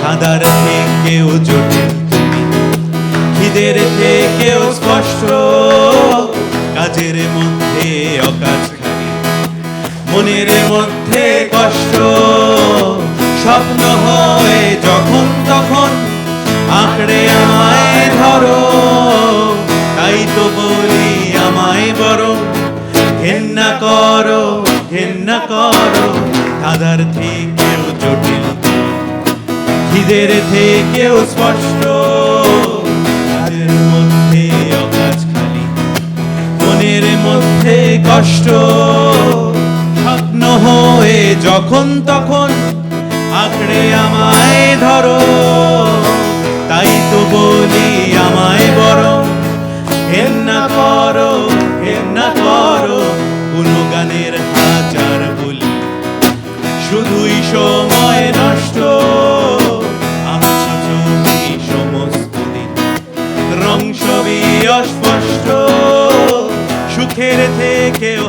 কাঁদার থেকেও জটিল তুমি, খিদের থেকেও স্পষ্ট, কাজের মধ্যে অকাজ খালি, মনের মধ্যে কষ্ট, স্বপ্ন হয় যখন তখন আঁকড়ে আমায় ধরো, তাই তো বলি আমায় বরং ঘেন্না করো, ঘেন্না করো। কাঁদার থেকেও জটিল, খিদের থেকেও স্পষ্ট, কাজের মধ্যে অকাজ খালি, মনের মধ্যে কষ্ট, স্বপ্ন হয়ে যখন তখন আঁকড়ে আমায় ধরো, তাই তো বলি আমায় বরং ঘেন্না করো, ঘেন্না করো। গুণগানের হাজার বলি, শুধুই সময় নষ্ট, আঁকছি ছবি সমস্ত দিন, রং সবই অস্পষ্ট, সুখের থেকেও